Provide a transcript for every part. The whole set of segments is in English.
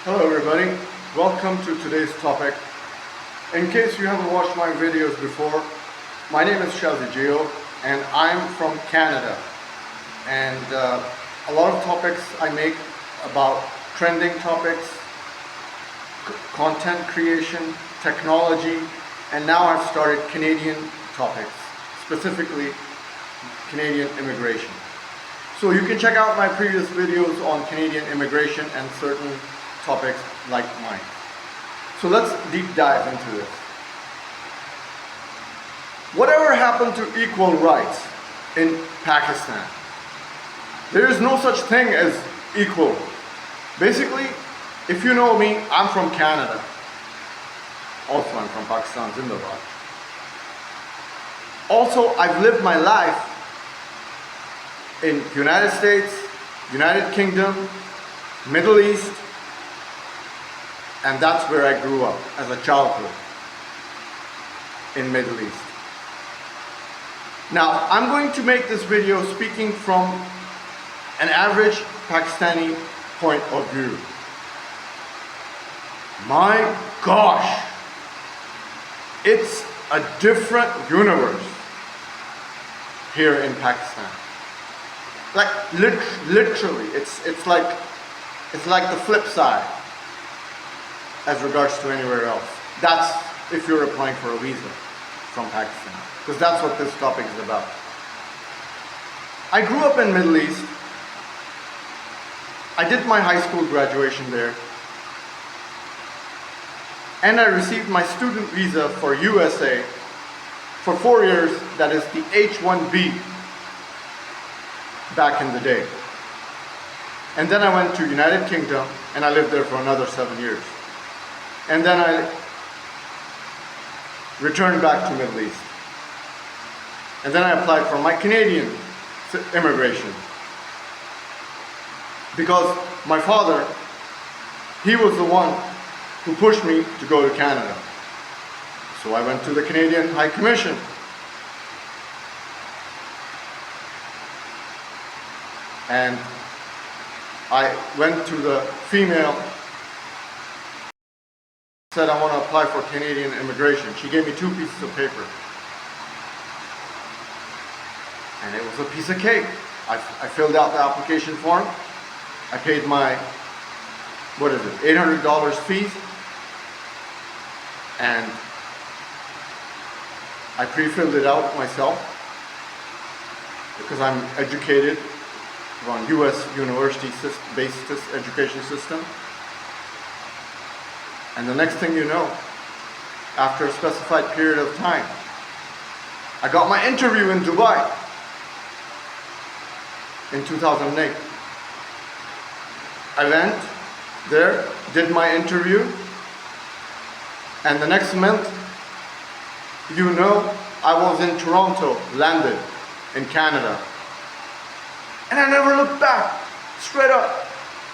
Hello everybody, welcome to today's topic. In case you haven't watched my videos before, my name is Shazzy Gio and I'm from Canada. And a lot of topics I make about trending topics, content creation, technology, and now I've started Canadian topics, specifically Canadian immigration. So you can check out my previous videos on Canadian immigration and certain topics like mine. So let's deep dive into this. Whatever happened to equal rights in Pakistan? There is no such thing as equal. Basically, if you know me, I'm from Canada. Also, I'm from Pakistan, Zindabad. Also, I've lived my life in United States, United Kingdom, Middle East, and that's where I grew up as a childhood, in Middle East. Now, I'm going to make this video speaking from an average Pakistani point of view. My gosh, it's a different universe here in Pakistan. Like literally, it's like the flip side as regards to anywhere else. That's if you're applying for a visa from Pakistan, because that's what this topic is about. I grew up in Middle East. I did my high school graduation there, and I received my student visa for USA for 4 years. That is the H-1B back in the day. And then I went to United Kingdom and I lived there for another 7 years. And then I returned back to Middle East. And then I applied for my Canadian immigration. Because my father, he was the one who pushed me to go to Canada. So I went to the Canadian High Commission. And I went to the female, said I want to apply for Canadian immigration. She gave me 2 pieces of paper. And it was a piece of cake. I filled out the application form. I paid my, $800 fees. And I pre-filled it out myself because I'm educated on US university-based education system. And the next thing you know, after a specified period of time, I got my interview in Dubai in 2008. I went there, did my interview, and the next month, you know, I was in Toronto, landed in Canada. And I never looked back, straight up.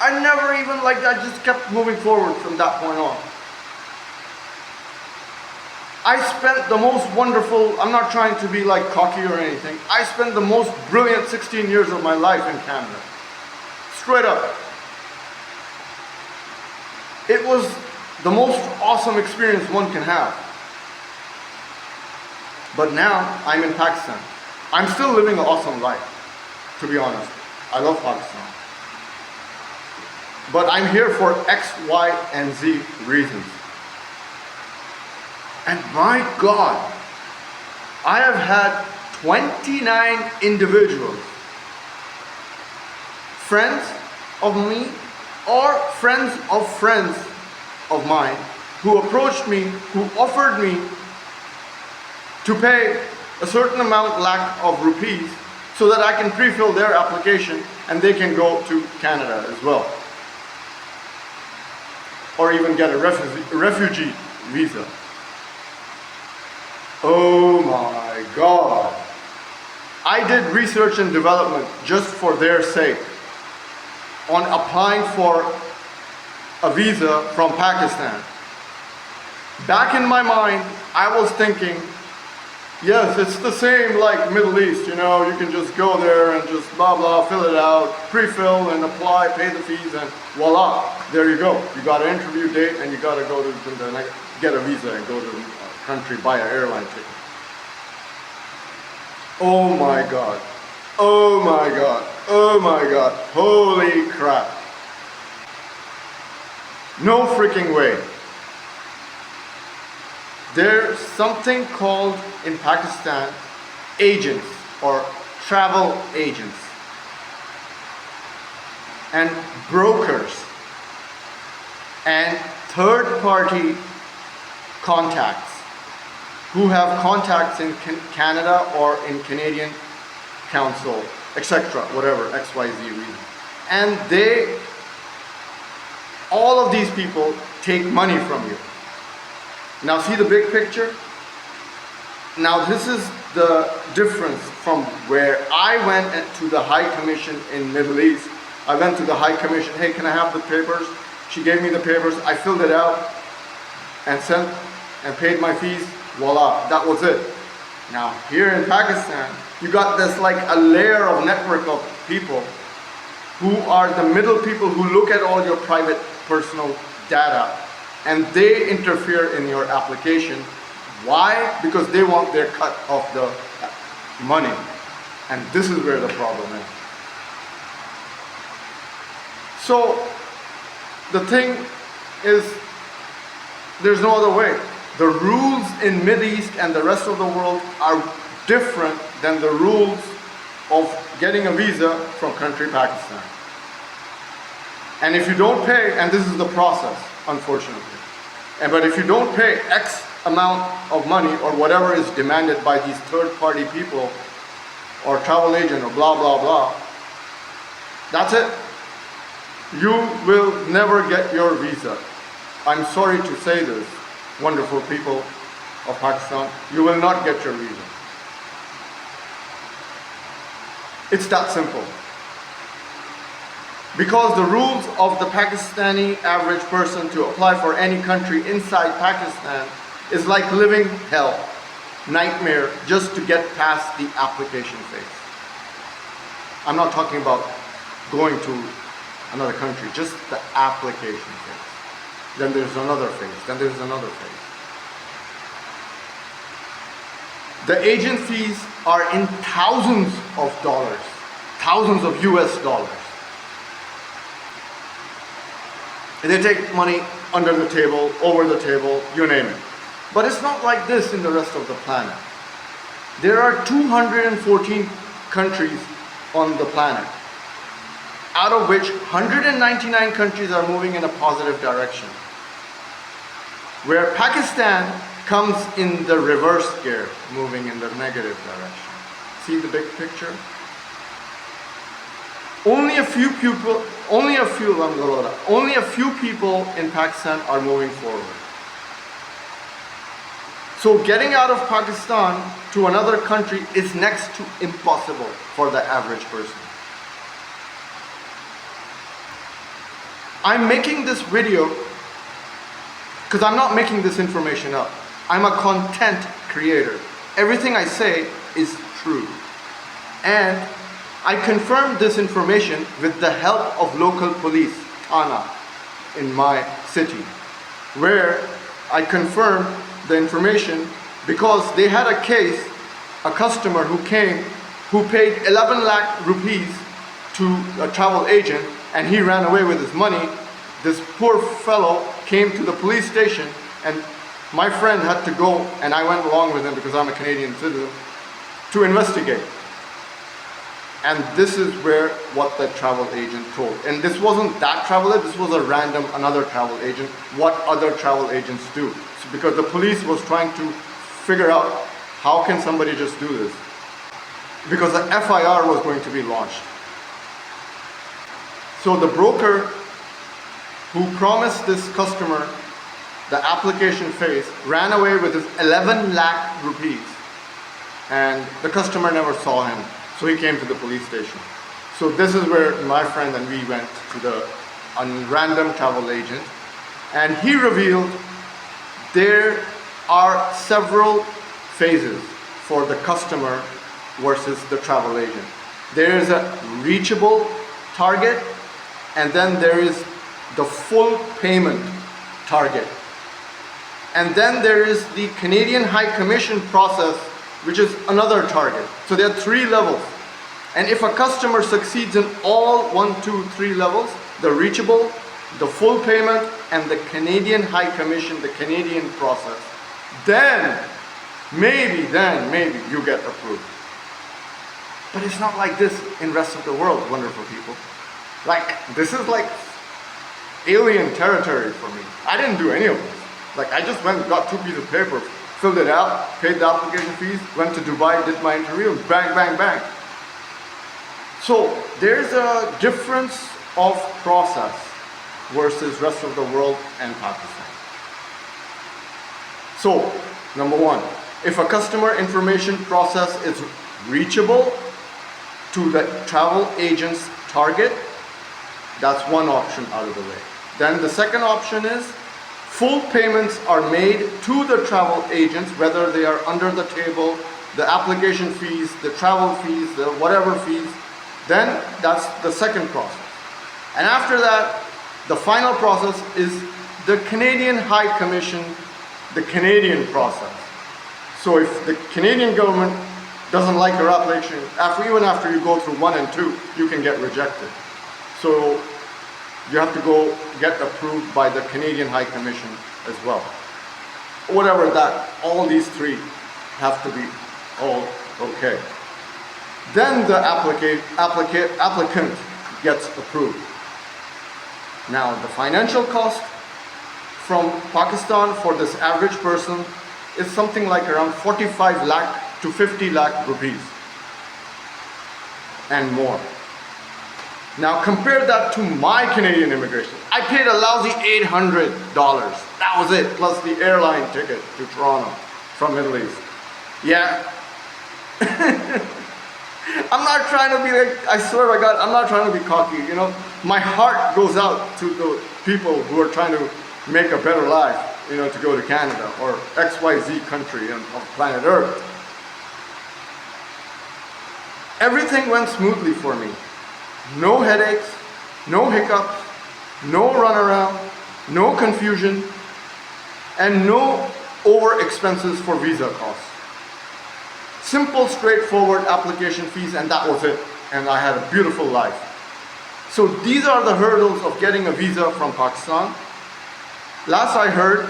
I never even I just kept moving forward from that point on. I spent the most wonderful, I'm not trying to be like cocky or anything, I spent the most brilliant 16 years of my life in Canada. Straight up. It was the most awesome experience one can have. But now I'm in Pakistan. I'm still living an awesome life, to be honest. I love Pakistan. But I'm here for X, Y, and Z reasons. And my God, I have had 29 individuals, friends of me or friends of mine, who approached me, who offered me to pay a certain amount lakh of rupees so that I can pre-fill their application and they can go to Canada as well. Or even get a refugee visa. Oh my God. I did research and development just for their sake on applying for a visa from Pakistan. Back in my mind, I was thinking, Yes, it's the same like Middle East, you know, you can just go there and just blah blah, fill it out, pre-fill and apply, pay the fees, and voila, there you go. You got an interview date and you got to go to get a visa and go to the country, buy an airline ticket. Oh my God, oh my God, oh my God, holy crap. No freaking way. There's something called in Pakistan agents or travel agents and brokers and third-party contacts who have contacts in Canada or in Canadian Council, etc., whatever, XYZ reason. And all of these people take money from you. Now see the big picture? Now this is the difference from where I went to the High Commission in Middle East. I went to the High Commission, hey, can I have the papers? She gave me the papers, I filled it out and sent and paid my fees, voila, that was it. Now here in Pakistan, you got this like a layer of network of people who are the middle people who look at all your private personal data and they interfere in your application. Why? Because they want their cut of the money. And this is where the problem is. So the thing is, there's no other way. The rules in Middle East and the rest of the world are different than the rules of getting a visa from country Pakistan. And if you don't pay, and this is the process, unfortunately, but if you don't pay X amount of money or whatever is demanded by these third-party people or travel agent or blah blah blah, that's it. You will never get your visa. I'm sorry to say this, wonderful people of Pakistan, you will not get your visa. It's that simple. Because the rules of the Pakistani average person to apply for any country inside Pakistan is like living hell, nightmare, just to get past the application phase. I'm not talking about going to another country, just the application phase. Then there's another phase, then there's another phase. The agent fees are in thousands of dollars, thousands of US dollars. They take money under the table, over the table, you name it. But it's not like this in the rest of the planet. There are 214 countries on the planet, out of which 199 countries are moving in a positive direction, where Pakistan comes in the reverse gear, moving in the negative direction. See the big picture? Only a few people in Pakistan are moving forward. So getting out of Pakistan to another country is next to impossible for the average person. I'm making this video because I'm not making this information up. I'm a content creator. Everything I say is true. And I confirmed this information with the help of local police, Thana, in my city, where I confirmed the information because they had a case, a customer who came, who paid 11 lakh rupees to a travel agent and he ran away with his money. This poor fellow came to the police station and my friend had to go, and I went along with him because I'm a Canadian citizen, to investigate. And this is what the travel agent told. And this wasn't that travel agent, this was a random, another travel agent, what other travel agents do. So because the police was trying to figure out how can somebody just do this. Because the FIR was going to be launched. So the broker who promised this customer the application phase ran away with his 11 lakh rupees. And the customer never saw him. So he came to the police station. So this is where my friend and we went to the random travel agent, and he revealed there are several phases for the customer versus the travel agent. There is a reachable target, and then there is the full payment target. And then there is the Canadian High Commission process, which is another target. So there are 3 levels. And if a customer succeeds in all 1, 2, 3 levels, the reachable, the full payment, and the Canadian High Commission, the Canadian process, then maybe you get approved. But it's not like this in rest of the world, wonderful people. Like, this is like alien territory for me. I didn't do any of this. Like, I just went, got 2 pieces of paper, filled it out, paid the application fees, went to Dubai, did my interview, bang, bang, bang. So there's a difference of process versus rest of the world and Pakistan. So, number 1, if a customer information process is reachable to the travel agent's target, that's one option out of the way. Then the second option is full payments are made to the travel agents, whether they are under the table, the application fees, the travel fees, the whatever fees. Then that's the second process. And after that, the final process is the Canadian High Commission, the Canadian process. So if the Canadian government doesn't like your application, even after you go through 1 and 2, you can get rejected. So you have to go get approved by the Canadian High Commission as well. Whatever that, all these 3 have to be all okay. Then the applicant gets approved. Now the financial cost from Pakistan for this average person is something like around 45 lakh to 50 lakh rupees and more. Now compare that to my Canadian immigration. I paid a lousy $800. That was it, plus the airline ticket to Toronto from Middle East. Yeah. I'm not trying to be like, I swear by God, I'm not trying to be cocky, you know. My heart goes out to the people who are trying to make a better life, you know, to go to Canada or XYZ country on planet Earth. Everything went smoothly for me. No headaches, no hiccups, no runaround, no confusion, and no over expenses for visa costs. Simple, straightforward application fees, and that was it. And I had a beautiful life. So these are the hurdles of getting a visa from Pakistan. Last I heard,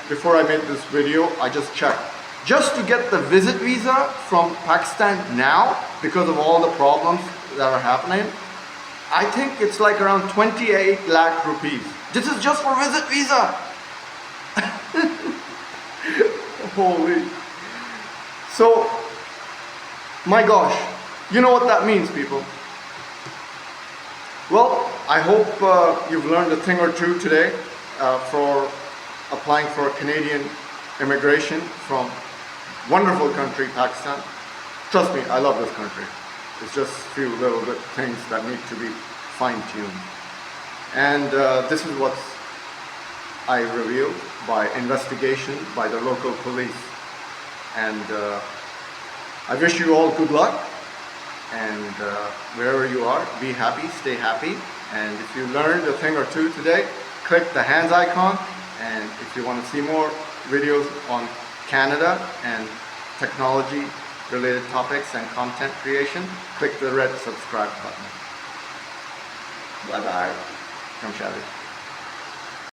before I made this video, I just checked. Just to get the visit visa from Pakistan now, because of all the problems that are happening, I think it's like around 28 lakh rupees. This is just for visit visa. Holy. So, my gosh, you know what that means, people. Well, I hope you've learned a thing or two today for applying for Canadian immigration from wonderful country, Pakistan. Trust me, I love this country. It's just a few little bit things that need to be fine-tuned. And this is what I revealed by investigation by the local police. And I wish you all good luck. And wherever you are, be happy, stay happy. And if you learned a thing or two today, click the hands icon. And if you want to see more videos on Canada and technology related topics and content creation, click the red subscribe button. Bye bye. Come chat.